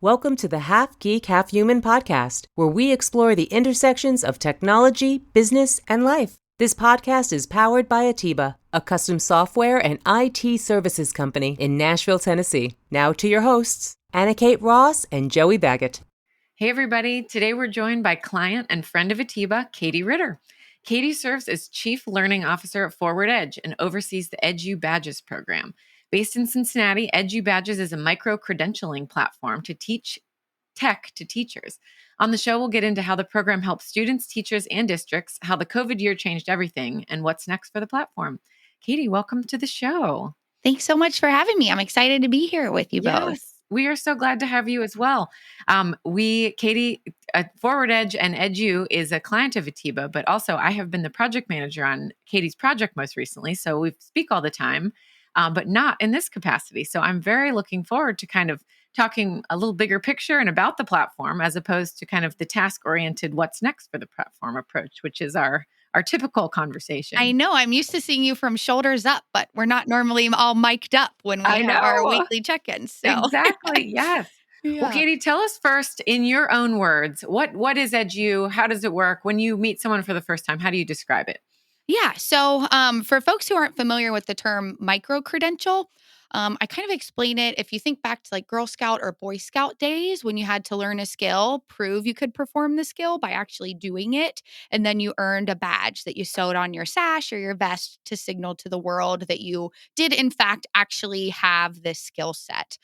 Welcome to the Half Geek Half Human podcast, where we explore the intersections of technology, business, and life. This podcast is powered by Atiba, a custom software and IT services company in Nashville, Tennessee. Now to your hosts, Anna Kate Ross and Joey Baggett. Hey everybody, today we're joined by client and friend of Atiba, Katie Ritter. Katie serves as Chief Learning Officer at Forward Edge and oversees the EdgeU Badges program. Based in Cincinnati, EdgeU Badges is a micro-credentialing platform to teach tech to teachers. On the show, we'll get into how the program helps students, teachers, and districts, how the COVID year changed everything, and what's next for the platform. Katie, welcome to the show. Thanks so much for having me. I'm excited to be here with you both. We are so glad to have you as well. Katie, Forward Edge and EdgeU is a client of Atiba, but also I have been the project manager on Katie's project most recently. So we speak all the time, but not in this capacity. So I'm very looking forward to kind of talking a little bigger picture and about the platform as opposed to kind of the task-oriented what's next for the platform approach, which is our typical conversation. I know. I'm used to seeing you from shoulders up, but we're not normally all mic'd up when we have our weekly check-ins. So. Exactly. Yes. Yeah. Well, Katie, tell us first, in your own words, what is EdgeU? How does it work? When you meet someone for the first time, how do you describe it? Yeah. So for folks who aren't familiar with the term micro-credential, I kind of explain it. If you think back to like Girl Scout or Boy Scout days when you had to learn a skill, prove you could perform the skill by actually doing it, and then you earned a badge that you sewed on your sash or your vest to signal to the world that you did in fact actually have this skill set.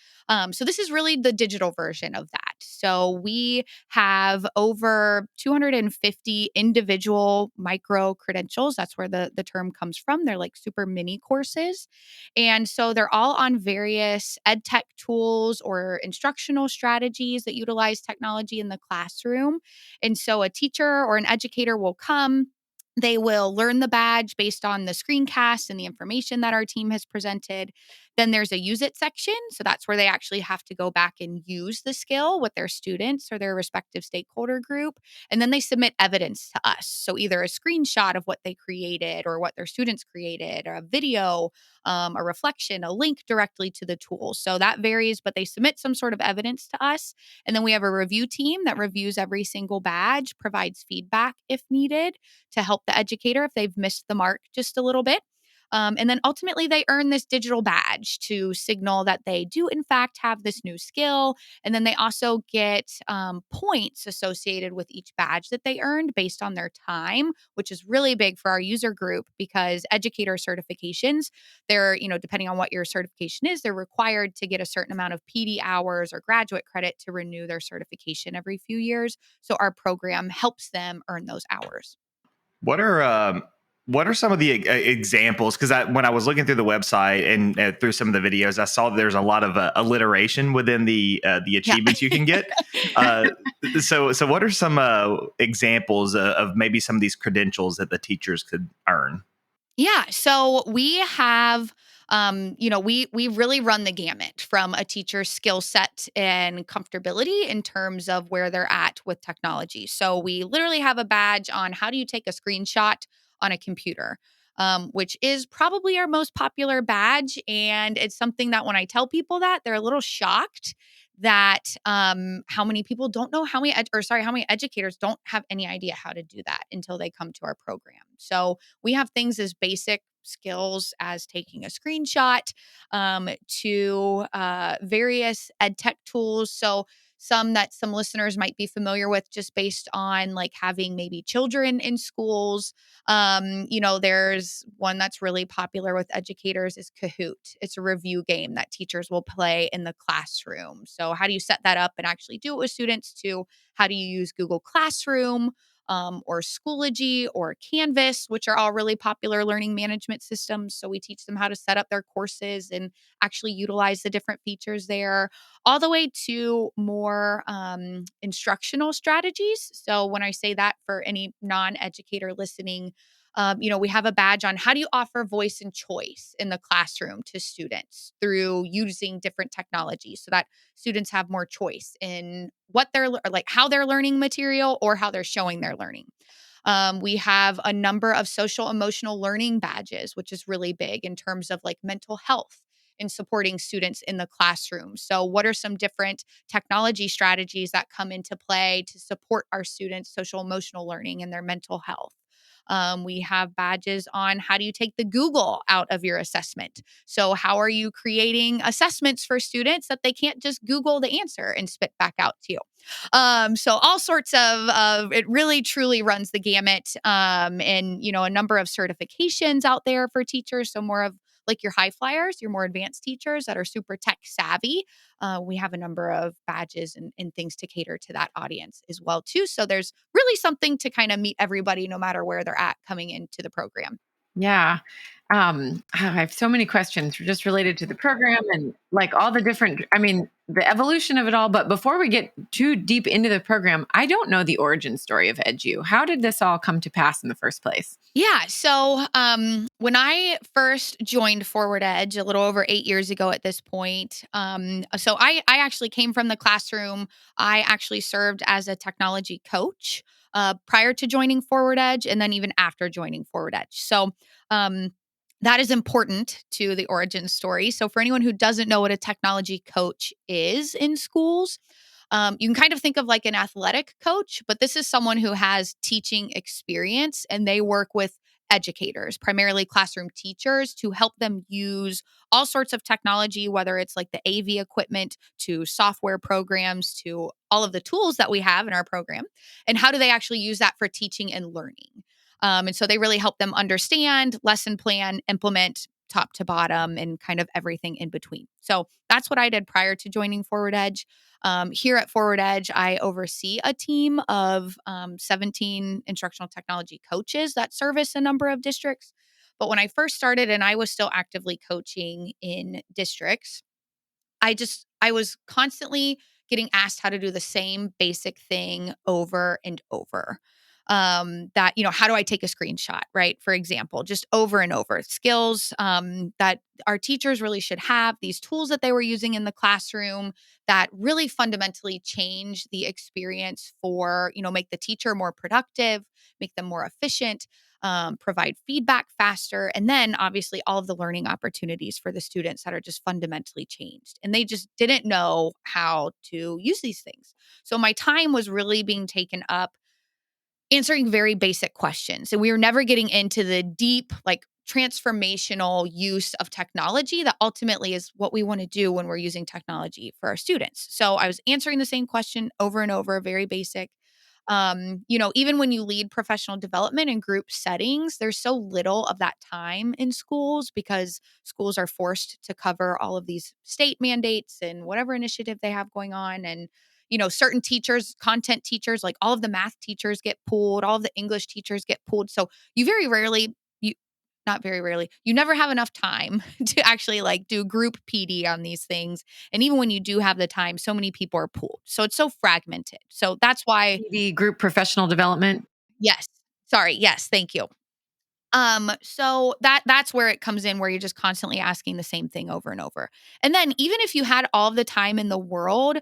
So this is really the digital version of that. So we have over 250 individual micro credentials. That's where the term comes from. They're like super mini courses. And so they're all on various EdTech tools or instructional strategies that utilize technology in the classroom. And so a teacher or an educator will come. They will learn the badge based on the screencast and the information that our team has presented. Then there's a use it section. So that's where they actually have to go back and use the skill with their students or their respective stakeholder group. And then they submit evidence to us. So either a screenshot of what they created or what their students created, or a video, a reflection, a link directly to the tool. So that varies, but they submit some sort of evidence to us. And then we have a review team that reviews every single badge, provides feedback if needed to help the educator if they've missed the mark just a little bit. And then ultimately they earn this digital badge to signal that they do in fact have this new skill. And then they also get points associated with each badge that they earned based on their time, which is really big for our user group because educator certifications, they're, depending on what your certification is, they're required to get a certain amount of PD hours or graduate credit to renew their certification every few years. So our program helps them earn those hours. What are some of the examples? Because when I was looking through the website and through some of the videos, I saw that there's a lot of alliteration within the achievements you can get. So what are some examples of maybe some of these credentials that the teachers could earn? Yeah. So we have, we really run the gamut from a teacher's skill set and comfortability in terms of where they're at with technology. So we literally have a badge on how do you take a screenshot on a computer, which is probably our most popular badge. And it's something that when I tell people that, they're a little shocked that how many people don't know how many educators don't have any idea how to do that until they come to our program. So we have things as basic skills as taking a screenshot to various EdTech tools. So some listeners might be familiar with just based on like having maybe children in schools. There's one that's really popular with educators is Kahoot. It's a review game that teachers will play in the classroom. So how do you set that up and actually do it with students to how do you use Google Classroom? Or Schoology or Canvas, which are all really popular learning management systems. So we teach them how to set up their courses and actually utilize the different features there, all the way to more instructional strategies. So when I say that for any non-educator listening, we have a badge on how do you offer voice and choice in the classroom to students through using different technologies so that students have more choice in what they're like, how they're learning material or how they're showing their learning. We have a number of social emotional learning badges, which is really big in terms of like mental health in supporting students in the classroom. So what are some different technology strategies that come into play to support our students' social emotional learning and their mental health? We have badges on how do you take the Google out of your assessment. So how are you creating assessments for students that they can't just Google the answer and spit back out to you? So all sorts of it really truly runs the gamut. And a number of certifications out there for teachers. So more of like your high flyers, your more advanced teachers that are super tech savvy. We have a number of badges and things to cater to that audience as well too. So there's really something to kind of meet everybody no matter where they're at coming into the program. Yeah. I have so many questions just related to the program and like all the different, I mean, the evolution of it all. But before we get too deep into the program, I don't know the origin story of EdgeU. How did this all come to pass in the first place? Yeah. So when I first joined Forward Edge a little over 8 years ago at this point, so I actually came from the classroom. I actually served as a technology coach prior to joining Forward Edge and then even after joining Forward Edge. So that is important to the origin story. So for anyone who doesn't know what a technology coach is in schools, you can kind of think of like an athletic coach, but this is someone who has teaching experience and they work with educators, primarily classroom teachers, to help them use all sorts of technology, whether it's like the AV equipment to software programs to all of the tools that we have in our program. And how do they actually use that for teaching and learning? And so they really help them understand, lesson plan, implement top to bottom, and kind of everything in between. So that's what I did prior to joining Forward Edge. Here at Forward Edge, I oversee a team of 17 instructional technology coaches that service a number of districts. But when I first started and I was still actively coaching in districts, I was constantly getting asked how to do the same basic thing over and over. How do I take a screenshot, right? For example, just over and over skills that our teachers really should have, these tools that they were using in the classroom that really fundamentally change the experience for, make the teacher more productive, make them more efficient, provide feedback faster, and then obviously all of the learning opportunities for the students that are just fundamentally changed. And they just didn't know how to use these things. So my time was really being taken up answering very basic questions. And we were never getting into the deep, like transformational use of technology that ultimately is what we want to do when we're using technology for our students. So I was answering the same question over and over, very basic. Even when you lead professional development in group settings, there's so little of that time in schools because schools are forced to cover all of these state mandates and whatever initiative they have going on. And certain teachers, content teachers, like all of the math teachers get pulled, all of the English teachers get pulled. So you very rarely, you not very rarely, you never have enough time to actually like do group PD on these things. And even when you do have the time, so many people are pulled. So it's so fragmented. So that's why, The group professional development. yes. Sorry. Yes. Thank you. So that's where it comes in, where you're just constantly asking the same thing over and over. And then even if you had all the time in the world,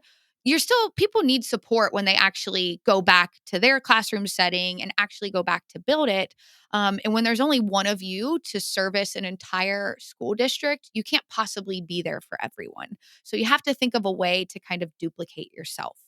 people need support when they actually go back to their classroom setting and actually go back to build it. And when there's only one of you to service an entire school district, you can't possibly be there for everyone. So you have to think of a way to kind of duplicate yourself.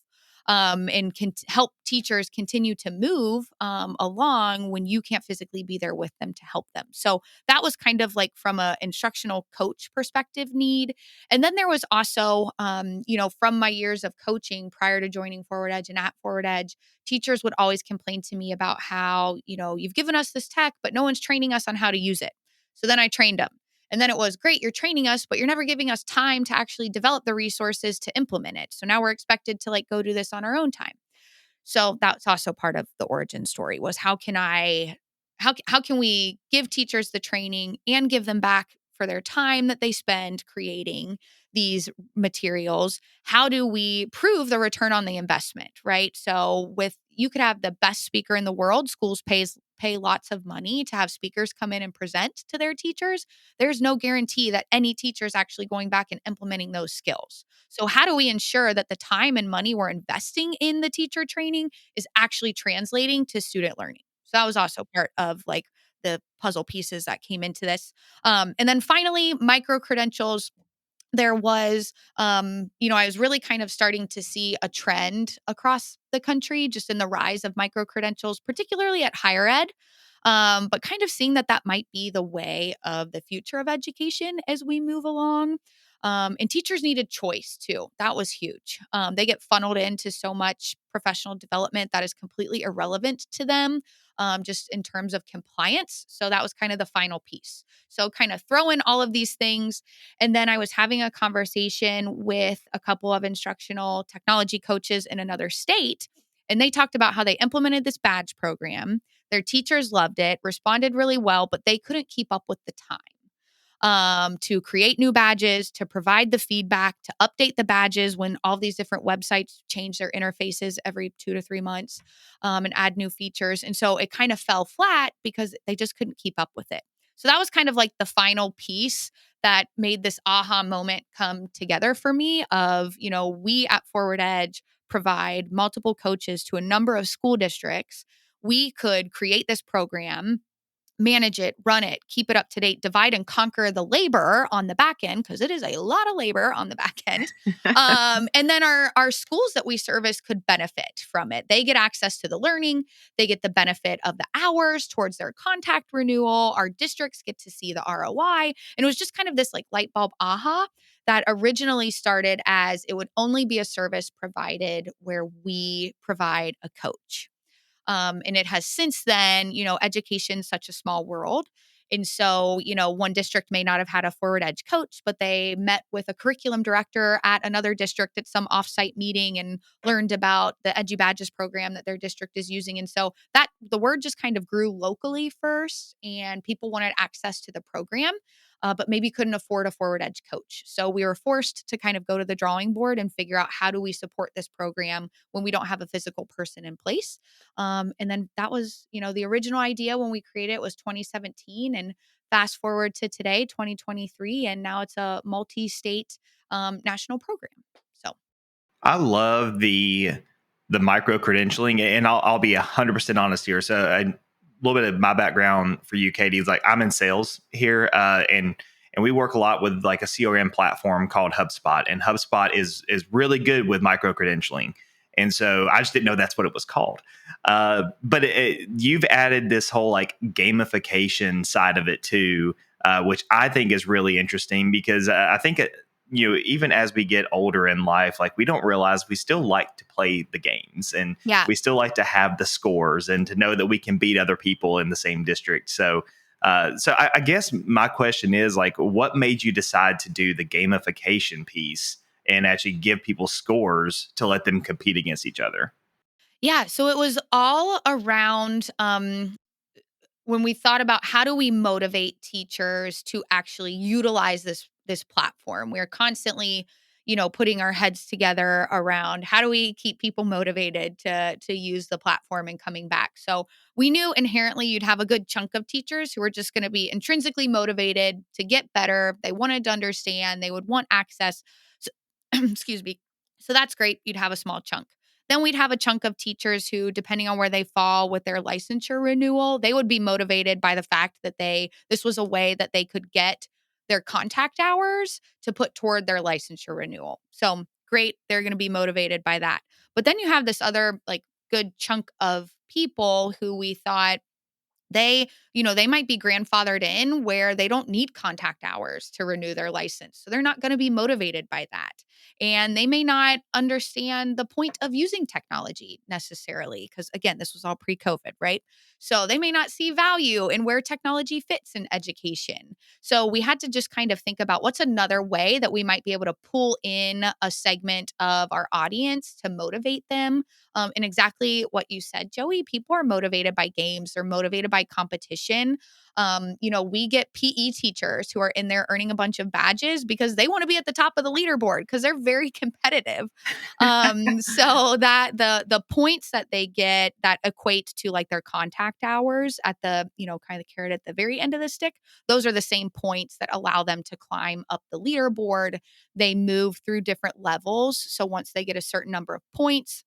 And can help teachers continue to move along when you can't physically be there with them to help them. So that was kind of like from a instructional coach perspective need. And then there was also, from my years of coaching prior to joining Forward Edge and at Forward Edge, teachers would always complain to me about how, you've given us this tech, but no one's training us on how to use it. So then I trained them. And then it was great, you're training us, but you're never giving us time to actually develop the resources to implement it. So now we're expected to like go do this on our own time. So that's also part of the origin story was how can we give teachers the training and give them back for their time that they spend creating these materials? How do we prove the return on the investment, right? So you could have the best speaker in the world, schools pay lots of money to have speakers come in and present to their teachers. There's no guarantee that any teacher is actually going back and implementing those skills. So how do we ensure that the time and money we're investing in the teacher training is actually translating to student learning? So that was also part of like the puzzle pieces that came into this. And then finally, micro credentials. there was, I was really kind of starting to see a trend across the country just in the rise of micro credentials, particularly at higher ed. But kind of seeing that might be the way of the future of education as we move along. And teachers needed choice too. That was huge. They get funneled into so much professional development that is completely irrelevant to them, just in terms of compliance. So that was kind of the final piece. So kind of throw in all of these things. And then I was having a conversation with a couple of instructional technology coaches in another state. And they talked about how they implemented this badge program. Their teachers loved it, responded really well, but they couldn't keep up with the time to create new badges, to provide the feedback, to update the badges when all these different websites change their interfaces every 2 to 3 months, and add new features. And so it kind of fell flat because they just couldn't keep up with it. So that was kind of like the final piece that made this aha moment come together for me of, we at Forward Edge provide multiple coaches to a number of school districts. We could create this program, manage it, run it, keep it up to date, divide and conquer the labor on the back end, because it is a lot of labor on the back end. And then our schools that we service could benefit from it. They get access to the learning, they get the benefit of the hours towards their contact renewal. Our districts get to see the ROI. And it was just kind of this like light bulb aha that originally started as it would only be a service provided where we provide a coach. And it has since then, education's such a small world. And so, one district may not have had a Forward Edge coach, but they met with a curriculum director at another district at some offsite meeting and learned about the EdgeU Badges program that their district is using. And so that the word just kind of grew locally first, and people wanted access to the program, but maybe couldn't afford a Forward Edge coach. So we were forced to kind of go to the drawing board and figure out, how do we support this program when we don't have a physical person in place? And then that was, the original idea when we created it was 2017, and fast forward to today, 2023, and now it's a multi-state national program. So I love the micro credentialing, and I'll be 100% honest here. So a little bit of my background for you, Katie, is like I'm in sales here, and we work a lot with like a CRM platform called HubSpot, and HubSpot is really good with micro credentialing. And so I just didn't know that's what it was called. But you've added this whole like gamification side of it too, which I think is really interesting, because I think even as we get older in life, like we don't realize we still like to play the games, and yeah. we still like to have the scores and to know that we can beat other people in the same district. So I guess my question is like, what made you decide to do the gamification piece and actually give people scores to let them compete against each other? Yeah. So it was all around when we thought about how do we motivate teachers to actually utilize this platform. We're constantly, putting our heads together around how do we keep people motivated to use the platform and coming back. So we knew inherently you'd have a good chunk of teachers who were just going to be intrinsically motivated to get better. They wanted to understand, they would want access. So, excuse me. So that's great. You'd have a small chunk. Then we'd have a chunk of teachers who, depending on where they fall with their licensure renewal, they would be motivated by the fact that this was a way that they could get their contact hours to put toward their licensure renewal. So great, they're going to be motivated by that. But then you have this other like good chunk of people who we thought they might be grandfathered in where they don't need contact hours to renew their license. So they're not going to be motivated by that. And they may not understand the point of using technology necessarily, because again, this was all pre-COVID, right? So they may not see value in where technology fits in education. So we had to just kind of think about what's another way that we might be able to pull in a segment of our audience to motivate them. And exactly what you said, Joey, people are motivated by games. They're motivated by competition. We get PE teachers who are in there earning a bunch of badges because they want to be at the top of the leaderboard because they're very competitive. So that the points that they get that equate to like their contact hours at the, kind of carrot at the very end of the stick, those are the same points that allow them to climb up the leaderboard. They move through different levels. So once they get a certain number of points,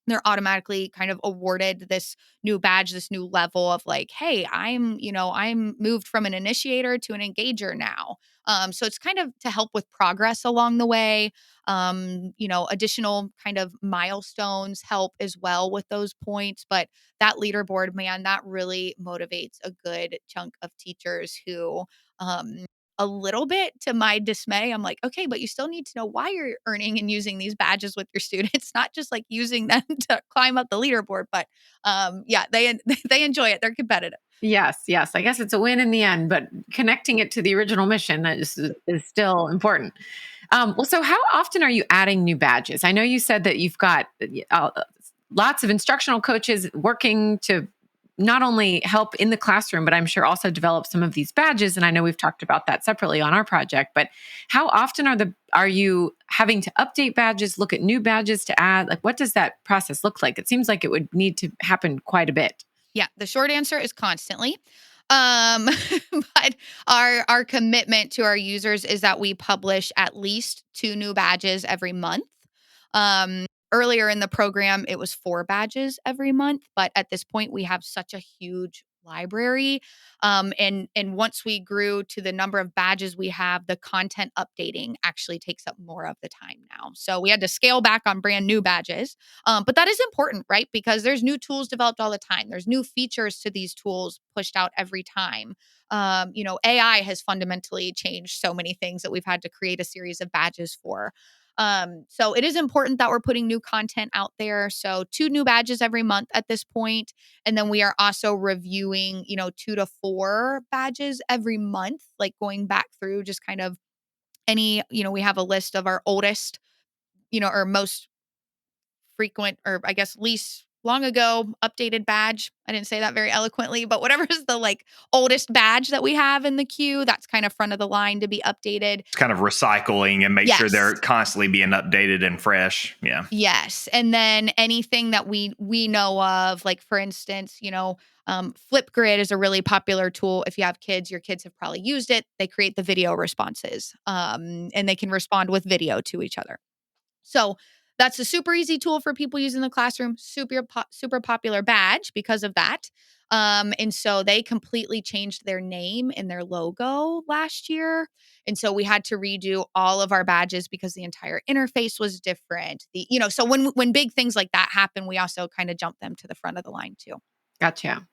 they're automatically kind of awarded this new badge, this new level of like, hey, I'm moved from an initiator to an engager now. So it's kind of to help with progress along the way. Additional kind of milestones help as well with those points. But that leaderboard, man, that really motivates a good chunk of teachers who, a little bit to my dismay, I'm like, okay, but you still need to know why you're earning and using these badges with your students, not just like using them to climb up the leaderboard. But yeah, they they enjoy it. They're competitive. Yes, yes. I guess it's a win in the end, but connecting it to the original mission is still important. Well, so how often are you adding new badges? I know you said that you've got lots of instructional coaches working to not only help in the classroom, but I'm sure also develop some of these badges. And I know we've talked about that separately on our project. But how often are you having to update badges, look at new badges to add? Like, what does that process look like? It seems like it would need to happen quite a bit. Yeah, the short answer is constantly. Um, but our commitment to our users is that we publish at least 2 new badges every month. Earlier in the program, it was 4 badges every month, but at this point, we have such a huge library. And once we grew to the number of badges we have, the content updating actually takes up more of the time now. So we had to scale back on brand new badges. But that is important, right? Because there's new tools developed all the time. There's new features to these tools pushed out every time. AI has fundamentally changed so many things that we've had to create a series of badges for. So it is important that we're putting new content out there. So 2 new badges every month at this point. And then we are also reviewing, 2 to 4 badges every month, like going back through just kind of we have a list of our oldest, or most frequent, or I guess least long ago updated badge. I didn't say that very eloquently, but whatever is the like oldest badge that we have in the queue, that's kind of front of the line to be updated. It's kind of recycling and make sure they're Yes. constantly being updated and fresh. Yeah. Yes. And then anything that we know of, like for instance, Flipgrid is a really popular tool. If you have kids, your kids have probably used it. They create the video responses, and they can respond with video to each other. So that's a super easy tool for people using the classroom. Super popular badge because of that. And so they completely changed their name and their logo last year. And so we had to redo all of our badges because the entire interface was different. So when big things like that happen, we also kind of jump them to the front of the line too. Gotcha.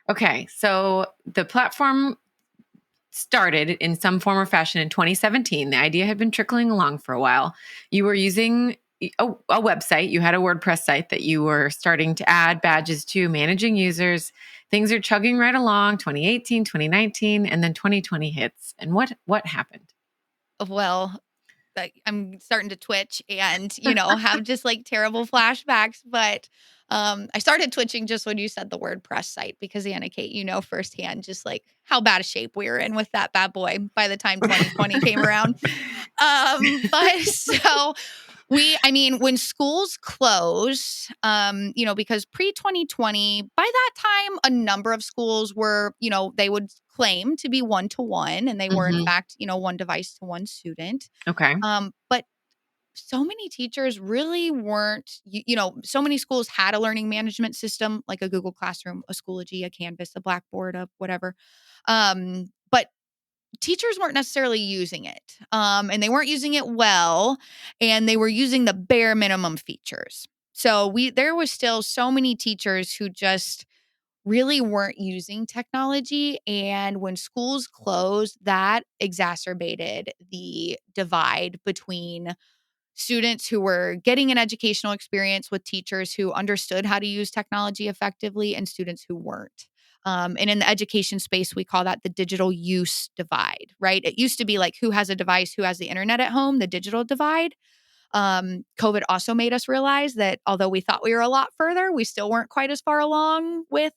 Okay. So the platform started in some form or fashion in 2017. The idea had been trickling along for a while. You were using a website. You had a WordPress site that you were starting to add badges to, managing users. Things are chugging right along, 2018, 2019, and then 2020 hits. And what happened? Well, I'm starting to twitch and, have just like terrible flashbacks. But I started twitching just when you said the WordPress site because, Anna Kate, firsthand just like how bad a shape we were in with that bad boy by the time 2020 came around. But so when schools close, because pre-2020, by that time, a number of schools were, they would claim to be one-to-one, and they were in fact, one device to one student. Okay. But so many teachers really weren't, so many schools had a learning management system like a Google Classroom, a Schoology, a Canvas, a Blackboard, a whatever. But teachers weren't necessarily using it. And they weren't using it well, and they were using the bare minimum features. So there was still so many teachers who just really weren't using technology. And when schools closed, that exacerbated the divide between students who were getting an educational experience with teachers who understood how to use technology effectively and students who weren't. And in the education space, we call that the digital use divide, right? It used to be like who has a device, who has the internet at home, the digital divide. COVID also made us realize that although we thought we were a lot further, we still weren't quite as far along with,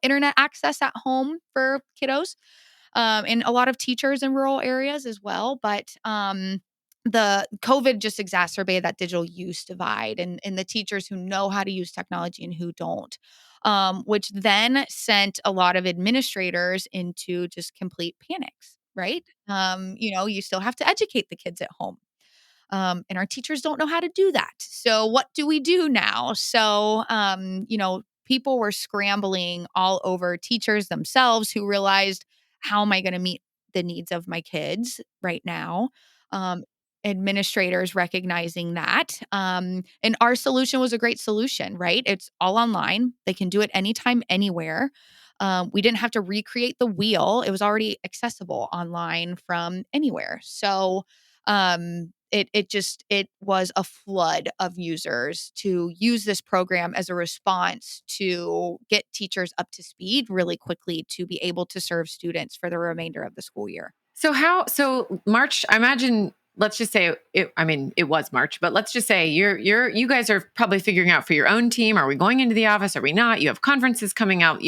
internet access at home for kiddos, and a lot of teachers in rural areas as well. But the COVID just exacerbated that digital use divide and the teachers who know how to use technology and who don't, which then sent a lot of administrators into just complete panics, right? You still have to educate the kids at home. And our teachers don't know how to do that. So what do we do now? So, people were scrambling all over, teachers themselves who realized, how am I going to meet the needs of my kids right now? Um, Administrators recognizing that. And our solution was a great solution, right? It's all online. They can do it anytime, anywhere. We didn't have to recreate the wheel. It was already accessible online from anywhere. So, it was a flood of users to use this program as a response to get teachers up to speed really quickly to be able to serve students for the remainder of the school year. So March, I imagine, let's just say it was March, but let's just say you guys are probably figuring out for your own team, are we going into the office? Are we not? You have conferences coming out.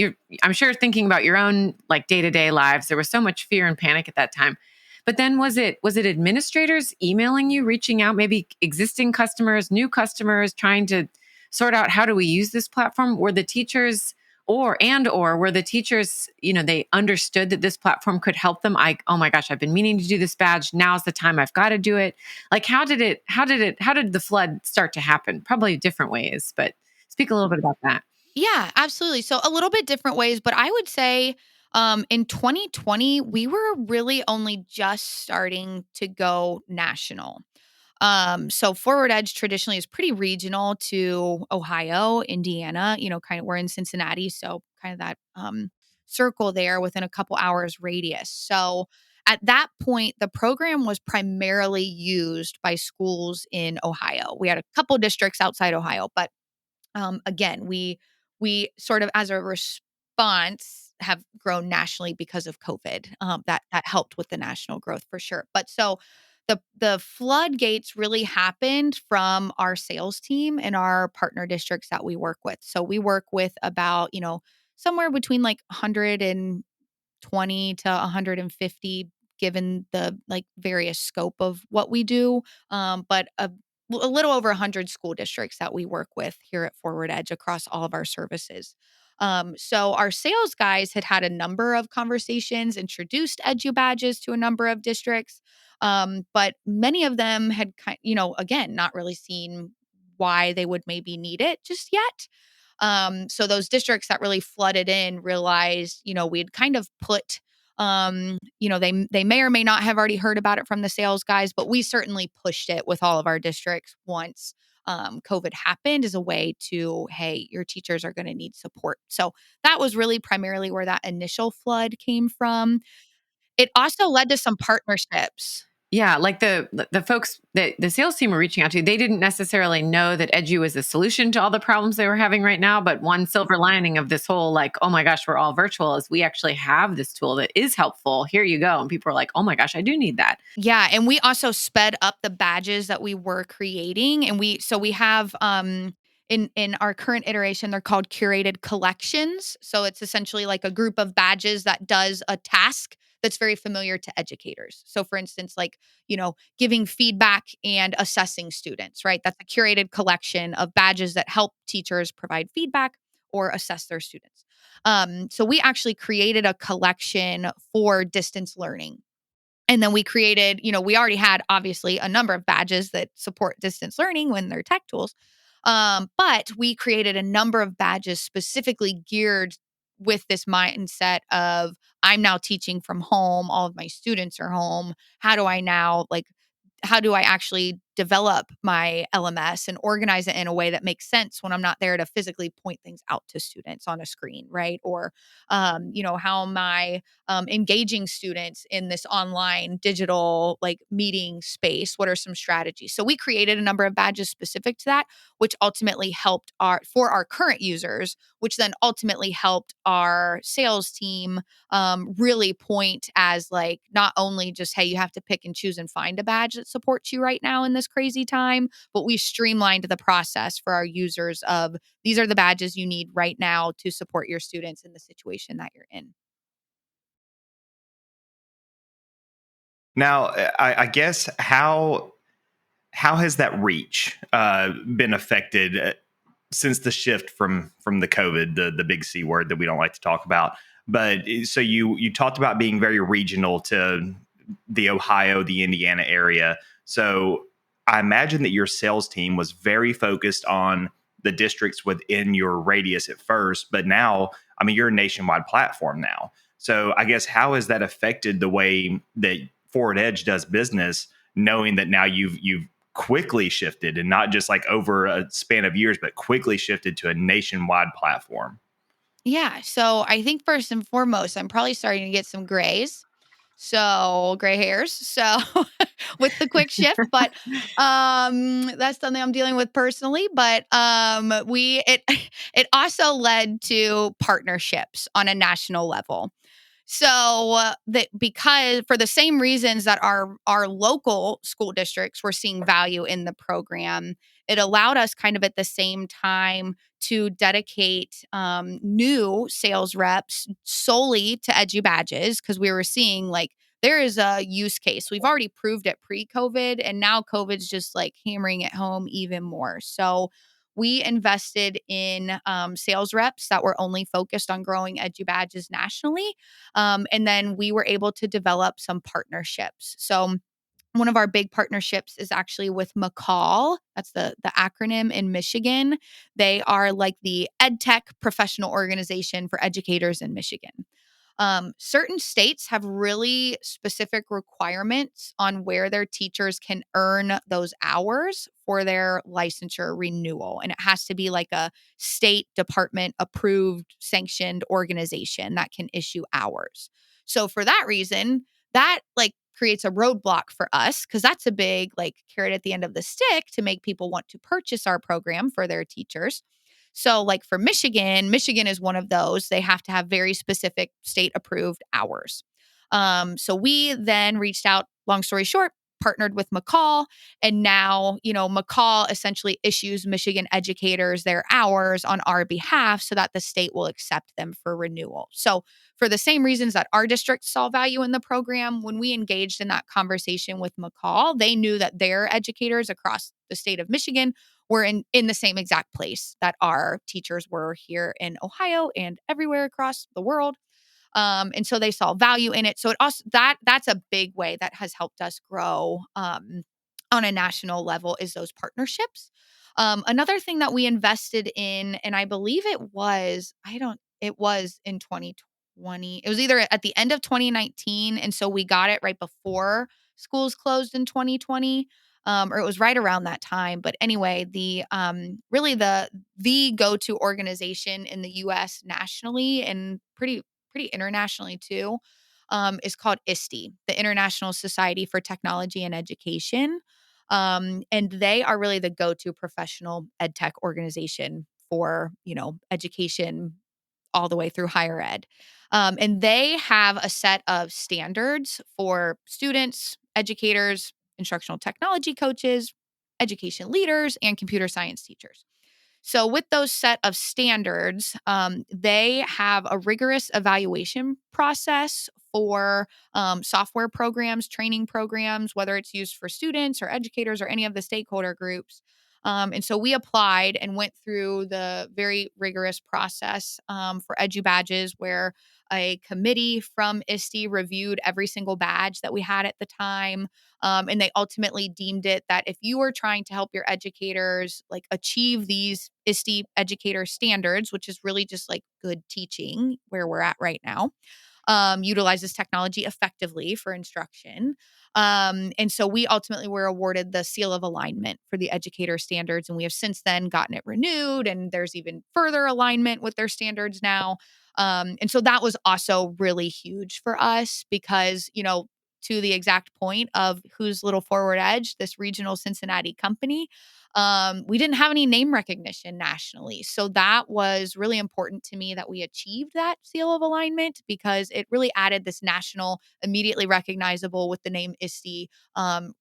I'm sure thinking about your own like day-to-day lives. There was so much fear and panic at that time. But then was it administrators emailing you, reaching out, maybe existing customers, new customers, trying to sort out how do we use this platform? Were the teachers or were the teachers, they understood that this platform could help them? Oh my gosh, I've been meaning to do this badge. Now's the time. I've got to do it. Like, how did the flood start to happen? Probably different ways, but speak a little bit about that. Yeah, absolutely. So a little bit different ways, but I would say in 2020, we were really only just starting to go national. So Forward Edge traditionally is pretty regional to Ohio, Indiana, kind of we're in Cincinnati. So kind of that circle there within a couple hours radius. So at that point, the program was primarily used by schools in Ohio. We had a couple districts outside Ohio, but again, we sort of as a response have grown nationally because of COVID. That helped with the national growth for sure. But so the floodgates really happened from our sales team and our partner districts that we work with. So we work with about, somewhere between like 120 to 150 given the like various scope of what we do. But a little over 100 school districts that we work with here at Forward Edge across all of our services. So our sales guys had a number of conversations, introduced EdgeU Badges to a number of districts, but many of them had, again, not really seen why they would maybe need it just yet. So those districts that really flooded in realized, we'd kind of put they may or may not have already heard about it from the sales guys, but we certainly pushed it with all of our districts once COVID happened as a way to, hey, your teachers are going to need support. So that was really primarily where that initial flood came from. It also led to some partnerships. Yeah, like the folks that the sales team were reaching out to, they didn't necessarily know that EdgeU was a solution to all the problems they were having right now. But one silver lining of this whole like, oh my gosh, we're all virtual, is we actually have this tool that is helpful. Here you go. And people are like, oh my gosh, I do need that. Yeah, and we also sped up the badges that we were creating, and we have in our current iteration, they're called curated collections. So it's essentially like a group of badges that does a task that's very familiar to educators. So for instance, like, giving feedback and assessing students, right? That's a curated collection of badges that help teachers provide feedback or assess their students. So we actually created a collection for distance learning. And then we created, we already had obviously a number of badges that support distance learning when they're tech tools. But we created a number of badges specifically geared with this mindset of, I'm now teaching from home. All of my students are home. How do I actually develop my LMS and organize it in a way that makes sense when I'm not there to physically point things out to students on a screen, right? Or, how am I engaging students in this online digital like meeting space? What are some strategies? So we created a number of badges specific to that, which ultimately helped for our current users, which then ultimately helped our sales team really point as like, not only just, hey, you have to pick and choose and find a badge that supports you right now in this crazy time, but we streamlined the process for our users of, these are the badges you need right now to support your students in the situation that you're in. Now, I guess how has that reach been affected since the shift from the COVID, the big C word that we don't like to talk about? But so you talked about being very regional to the Ohio, the Indiana area. So I imagine that your sales team was very focused on the districts within your radius at first, but now, I mean, you're a nationwide platform now. So I guess how has that affected the way that Forward Edge does business, knowing that now you've quickly shifted and not just like over a span of years, but quickly shifted to a nationwide platform? Yeah. So I think first and foremost, I'm probably starting to get some grays. So gray hairs. So with the quick shift, but that's something I'm dealing with personally. But it also led to partnerships on a national level. So that because for the same reasons that our local school districts were seeing value in the program, it allowed us kind of at the same time to dedicate new sales reps solely to EdgeU Badges because we were seeing like there is a use case. We've already proved it pre-COVID, and now COVID's just like hammering it home even more. So we invested in sales reps that were only focused on growing EdgeU Badges nationally. And then we were able to develop some partnerships. So one of our big partnerships is actually with McCall. That's the acronym in Michigan. They are like the EdTech professional organization for educators in Michigan. Certain states have really specific requirements on where their teachers can earn those hours for their licensure renewal. And it has to be like a state department approved, sanctioned organization that can issue hours. So for that reason, that like creates a roadblock for us because that's a big like carrot at the end of the stick to make people want to purchase our program for their teachers. So, like for Michigan, Michigan is one of those. They have to have very specific state approved hours. So we then reached out, long story short, partnered with McCall. And now, McCall essentially issues Michigan educators their hours on our behalf so that the state will accept them for renewal. So, for the same reasons that our district saw value in the program, when we engaged in that conversation with McCall, they knew that their educators across the state of Michigan were in the same exact place that our teachers were here in Ohio and everywhere across the world. And so they saw value in it. So it also that's a big way that has helped us grow on a national level is those partnerships. Another thing that we invested in, and I believe it was in 2020. It was either at the end of 2019, and so we got it right before schools closed in 2020. Or it was right around that time. But anyway, the really the go-to organization in the U.S. nationally and pretty internationally too is called ISTE, the International Society for Technology and Education, and they are really the go-to professional ed tech organization for education all the way through higher ed. And they have a set of standards for students, educators, instructional technology coaches, education leaders, and computer science teachers. So, with those set of standards, they have a rigorous evaluation process for software programs, training programs, whether it's used for students or educators or any of the stakeholder groups. And so we applied and went through the very rigorous process for EdgeU Badges, where a committee from ISTE reviewed every single badge that we had at the time. And they ultimately deemed it that if you were trying to help your educators like achieve these ISTE educator standards, which is really just like good teaching where we're at right now, utilize this technology effectively for instruction. And so we ultimately were awarded the seal of alignment for the educator standards. And we have since then gotten it renewed, and there's even further alignment with their standards now. And so that was also really huge for us because, to the exact point of who's Little Forward Edge, this regional Cincinnati company, we didn't have any name recognition nationally. So that was really important to me that we achieved that seal of alignment because it really added this national, immediately recognizable with the name ISTE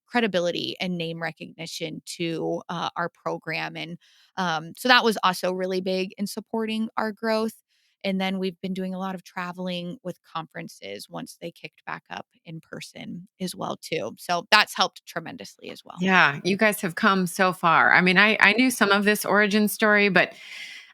credibility and name recognition to our program. And so that was also really big in supporting our growth. And then we've been doing a lot of traveling with conferences once they kicked back up in person as well, too. So that's helped tremendously as well. Yeah, you guys have come so far. I mean, I knew some of this origin story, but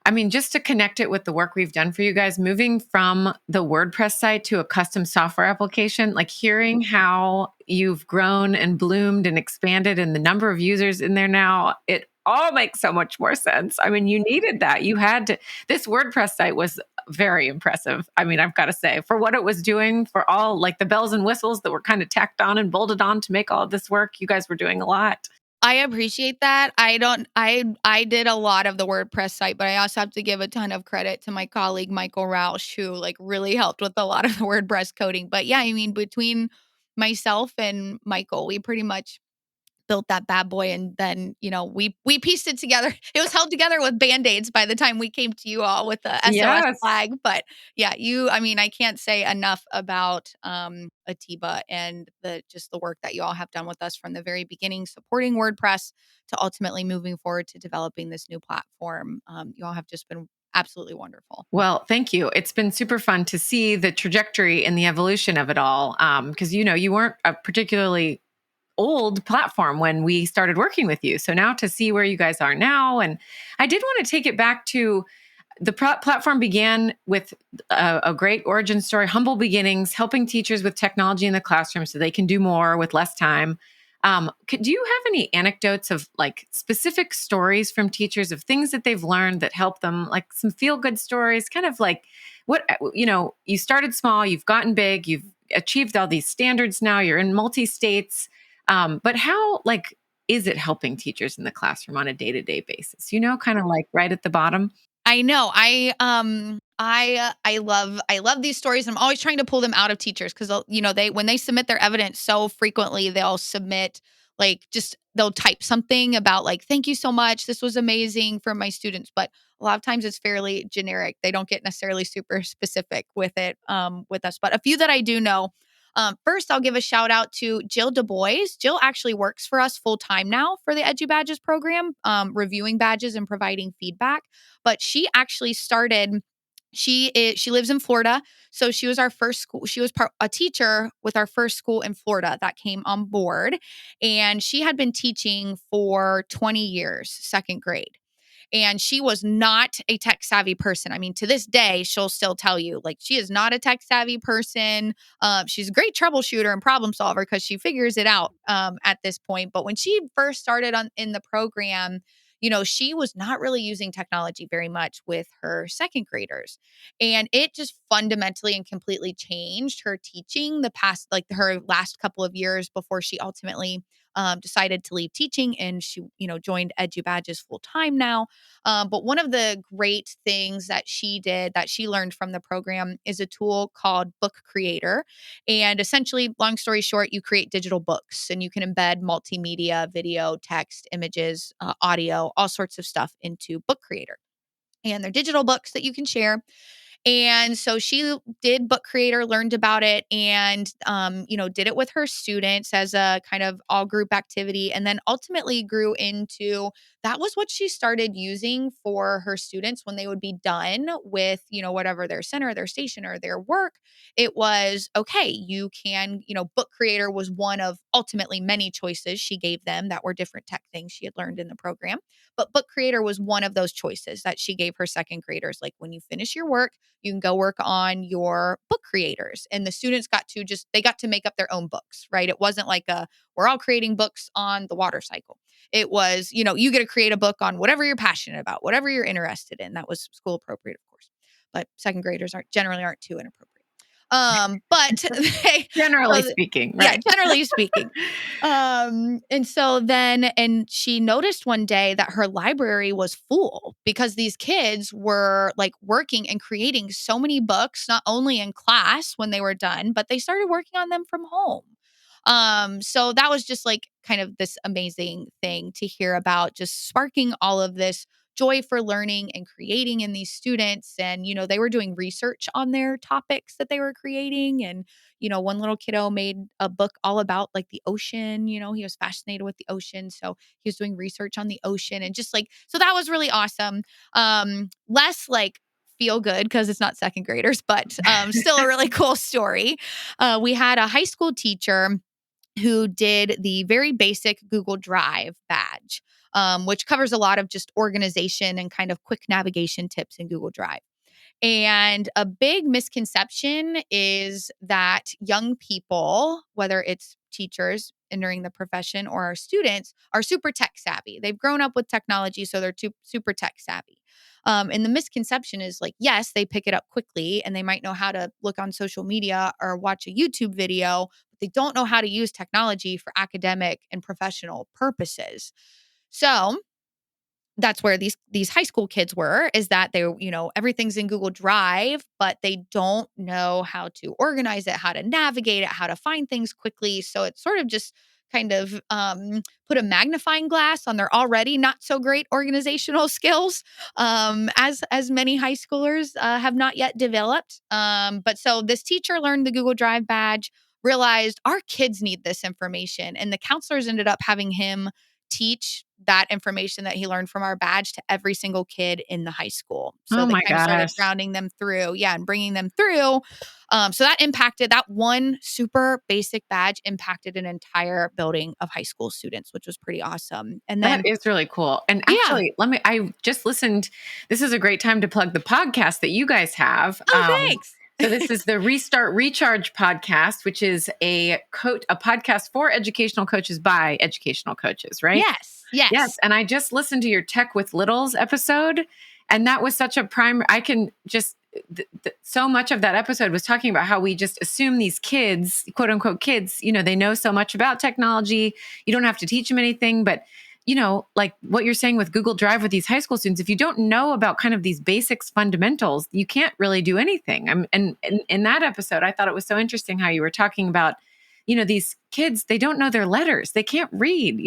I mean, just to connect it with the work we've done for you guys, moving from the WordPress site to a custom software application, like hearing how you've grown and bloomed and expanded and the number of users in there now, it all makes so much more sense. I mean, you needed that. You had to, this WordPress site was very impressive. I mean, I've got to say, for what it was doing, for all like the bells and whistles that were kind of tacked on and bolted on to make all of this work, you guys were doing a lot. I appreciate that. I did a lot of the WordPress site, but I also have to give a ton of credit to my colleague, Michael Rausch, who like really helped with a lot of the WordPress coding. But yeah, I mean, between myself and Michael, we pretty much built that bad boy, and then we pieced it together. It was held together with band-aids by the time we came to you all with the SOS Yes. flag. But yeah, I mean, I can't say enough about Atiba and the work that you all have done with us from the very beginning, supporting WordPress to ultimately moving forward to developing this new platform. You all have just been absolutely wonderful. Well, thank you. It's been super fun to see the trajectory and the evolution of it all. Because you weren't a particularly old platform when we started working with you. So now to see where you guys are now, and I did want to take it back to the platform began with a great origin story, humble beginnings, helping teachers with technology in the classroom so they can do more with less time. Do you have any anecdotes of like specific stories from teachers of things that they've learned that help them, like some feel-good stories, kind of like what, you started small, you've gotten big, you've achieved all these standards now, you're in multi-states. But how, like, is it helping teachers in the classroom on a day-to-day basis? Kind of like right at the bottom. I know. I love these stories. I'm always trying to pull them out of teachers because when they submit their evidence so frequently, they'll submit they'll type something about like, thank you so much, this was amazing for my students. But a lot of times it's fairly generic. They don't get necessarily super specific with it with us. But a few that I do know. First, I'll give a shout out to Jill Du Bois. Jill actually works for us full time now for the EdgeU Badges program, reviewing badges and providing feedback. But she actually started. She lives in Florida, so she was our first school. She was a teacher with our first school in Florida that came on board, and she had been teaching for 20 years, second grade. And she was not a tech savvy person. I mean, to this day, she'll still tell you, like, she is not a tech savvy person. She's a great troubleshooter and problem solver because she figures it out at this point. But when she first started in the program, she was not really using technology very much with her second graders. And it just fundamentally and completely changed her teaching her last couple of years before she ultimately decided to leave teaching, and she, joined EdgeU Badges full time now. But one of the great things that she did that she learned from the program is a tool called Book Creator. And essentially, long story short, you create digital books and you can embed multimedia, video, text, images, audio, all sorts of stuff into Book Creator. And they're digital books that you can share. And so she did Book Creator, learned about it, and, did it with her students as a kind of all group activity, and then ultimately grew into that was what she started using for her students when they would be done with, whatever their center, their station, or their work. It was, okay, you can, Book Creator was one of ultimately many choices she gave them that were different tech things she had learned in the program. But Book Creator was one of those choices that she gave her second graders. Like, when you finish your work, you can go work on your book creators. And the students got to make up their own books, right? It wasn't like we're all creating books on the water cycle. It was, you get to create a book on whatever you're passionate about, whatever you're interested in. That was school appropriate, of course. But second graders aren't too inappropriate. But generally speaking, right? Yeah, generally speaking. And she noticed one day that her library was full because these kids were like working and creating so many books, not only in class when they were done, but they started working on them from home. So that was just like kind of this amazing thing to hear about, just sparking all of this joy for learning and creating in these students. And, they were doing research on their topics that they were creating. And, one little kiddo made a book all about like the ocean. He was fascinated with the ocean. So he was doing research on the ocean and just like, so that was really awesome. Less like feel good because it's not second graders, but still a really cool story. We had a high school teacher who did the very basic Google Drive badge. Badge, which covers a lot of just organization and kind of quick navigation tips in Google Drive. And a big misconception is that young people, whether it's teachers entering the profession or our students, are super tech savvy. They've grown up with technology, so they're super tech savvy. And the misconception is like, yes, they pick it up quickly and they might know how to look on social media or watch a YouTube video, but they don't know how to use technology for academic and professional purposes. So that's where these high school kids were, is that they, everything's in Google Drive, but they don't know how to organize it, how to navigate it, how to find things quickly. So it's sort of just kind of put a magnifying glass on their already not so great organizational skills, as many high schoolers have not yet developed. But so this teacher learned the Google Drive badge, realized our kids need this information, and the counselors ended up having him teach that information that he learned from our badge to every single kid in the high school. So Oh they my kind of started gosh. grounding them through, and bringing them through. So that impacted, that one super basic badge impacted an entire building of high school students, which was pretty awesome. And then, That is really cool. And yeah. actually, I just listened. This is a great time to plug the podcast that you guys have. Oh, thanks. So this is the Restart Recharge podcast, which is a podcast for educational coaches by educational coaches, right? Yes. Yes. And I just listened to your Tech with Littles episode, and that was such a prime. I can just, so much of that episode was talking about how we just assume these kids, quote unquote kids, they know so much about technology. You don't have to teach them anything, but like what you're saying with Google Drive with these high school students, if you don't know about kind of these basics fundamentals, you can't really do anything. And in that episode, I thought it was so interesting how you were talking about, these kids, they don't know their letters. They can't read,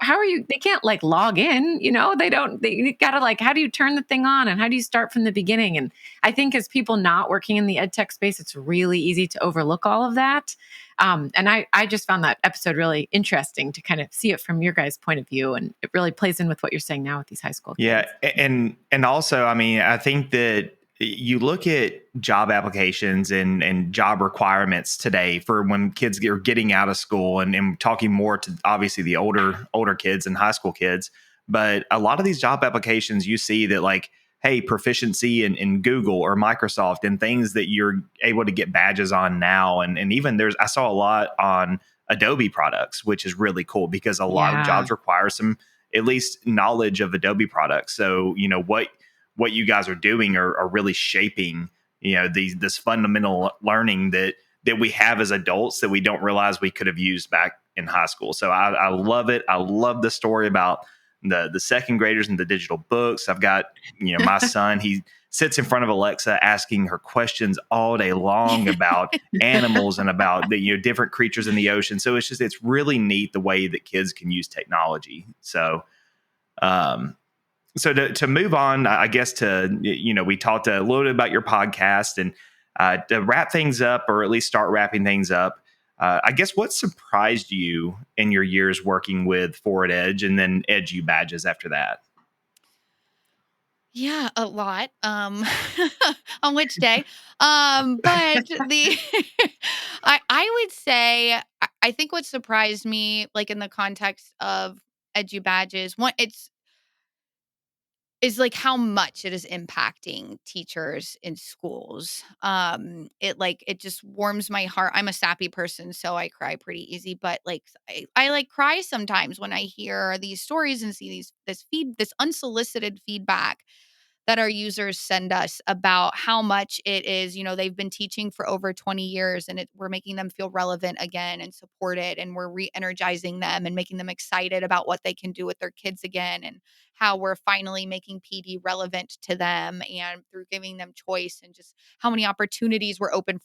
how are you, they can't like log in, they gotta like, how do you turn the thing on and how do you start from the beginning? And I think as people not working in the ed tech space, it's really easy to overlook all of that. And I just found that episode really interesting to kind of see it from your guys' point of view. And it really plays in with what you're saying now with these high school kids. Yeah. And also, I mean, I think that you look at job applications and job requirements today for when kids are getting out of school, and talking more to obviously the older kids and high school kids. But a lot of these job applications, you see that like, hey, proficiency in Google or Microsoft and things that you're able to get badges on now. And even I saw a lot on Adobe products, which is really cool because a lot of jobs require some at least knowledge of Adobe products. So, what you guys are doing are really shaping, this fundamental learning that we have as adults that we don't realize we could have used back in high school. So I love it. I love the story about the second graders and the digital books. I've got, my son, he sits in front of Alexa asking her questions all day long about animals and about the different creatures in the ocean. So it's really neat the way that kids can use technology. So so to move on, I guess we talked a little bit about your podcast, and to wrap things up, or at least start wrapping things up, I guess what surprised you in your years working with Forward Edge and then EdgeU Badges after that? Yeah, a lot. On which day? But the I would say I think what surprised me, like in the context of EdgeU Badges, one is like how much it is impacting teachers in schools. It just warms my heart. I'm a sappy person, so I cry pretty easy, but like I like cry sometimes when I hear these stories and see this unsolicited feedback that our users send us about how much it is, they've been teaching for over 20 years, and we're making them feel relevant again and supported, and we're re-energizing them and making them excited about what they can do with their kids again, and how we're finally making PD relevant to them, and through giving them choice, and just how many opportunities we're opening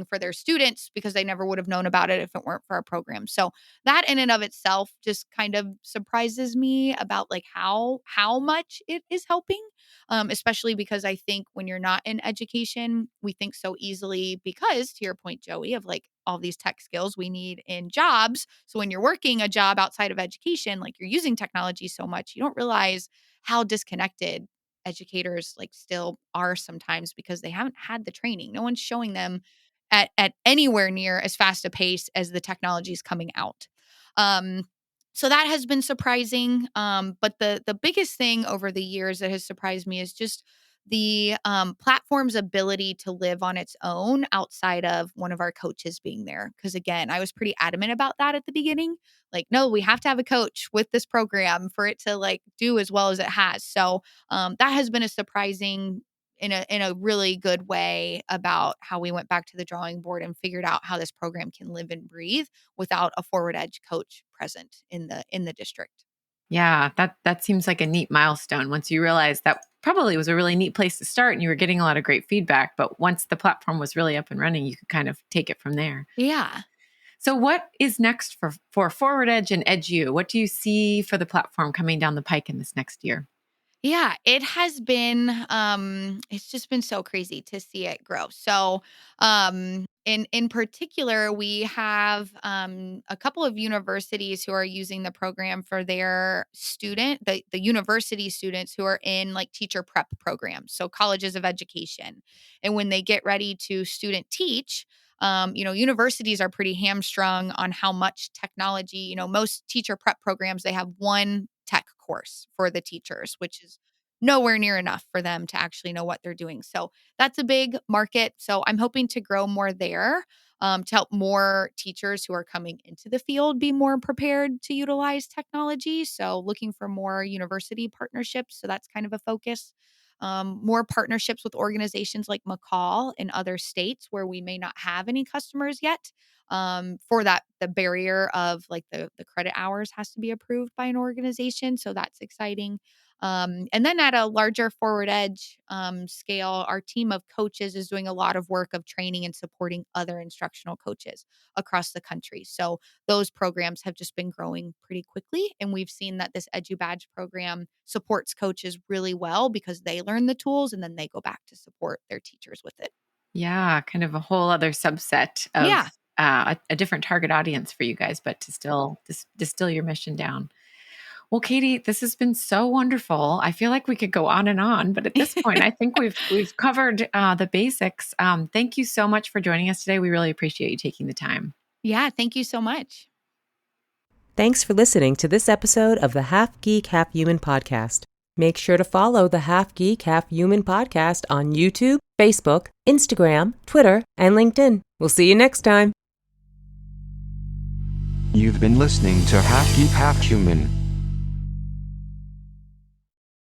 for their students because they never would have known about it if it weren't for our program. So that in and of itself just kind of surprises me about like how much it is helping. Especially because I think when you're not in education, we think so easily because, to your point, Joey, of like all these tech skills we need in jobs. So when you're working a job outside of education, like you're using technology so much, you don't realize how disconnected educators like still are sometimes because they haven't had the training. No one's showing them at anywhere near as fast a pace as the technology is coming out. Um, So that has been surprising. But the biggest thing over the years that has surprised me is just the platform's ability to live on its own outside of one of our coaches being there. Because again, I was pretty adamant about that at the beginning. Like, no, we have to have a coach with this program for it to like do as well as it has. So that has been a surprising in a really good way about how we went back to the drawing board and figured out how this program can live and breathe without a Forward Edge coach present in the district. Yeah, that seems like a neat milestone. Once you realize that probably was a really neat place to start and you were getting a lot of great feedback, but once the platform was really up and running, you could kind of take it from there. Yeah. So what is next for Forward Edge and EdgeU? What do you see for the platform coming down the pike in this next year? Yeah, it has been it's just been so crazy to see it grow. So, in particular, we have a couple of universities who are using the program for their the university students who are in like teacher prep programs, so colleges of education. And when they get ready to student teach, universities are pretty hamstrung on how much technology, most teacher prep programs, they have one tech course for the teachers, which is nowhere near enough for them to actually know what they're doing. So that's a big market. So I'm hoping to grow more there to help more teachers who are coming into the field be more prepared to utilize technology. So looking for more university partnerships. So that's kind of a focus. More partnerships with organizations like McCall in other states where we may not have any customers yet. For that, the barrier of like the credit hours has to be approved by an organization. So that's exciting. And then at a larger Forward Edge scale, our team of coaches is doing a lot of work of training and supporting other instructional coaches across the country. So those programs have just been growing pretty quickly. And we've seen that this EdgeU Badge program supports coaches really well because they learn the tools and then they go back to support their teachers with it. Yeah, kind of a whole other subset of Yeah. a different target audience for you guys, but to still distill your mission down. Well, Katie, this has been so wonderful. I feel like we could go on and on, but at this point, I think we've covered the basics. Thank you so much for joining us today. We really appreciate you taking the time. Yeah. Thank you so much. Thanks for listening to this episode of the Half Geek Half Human podcast. Make sure to follow the Half Geek Half Human podcast on YouTube, Facebook, Instagram, Twitter, and LinkedIn. We'll see you next time. You've been listening to Half Geek Half Human.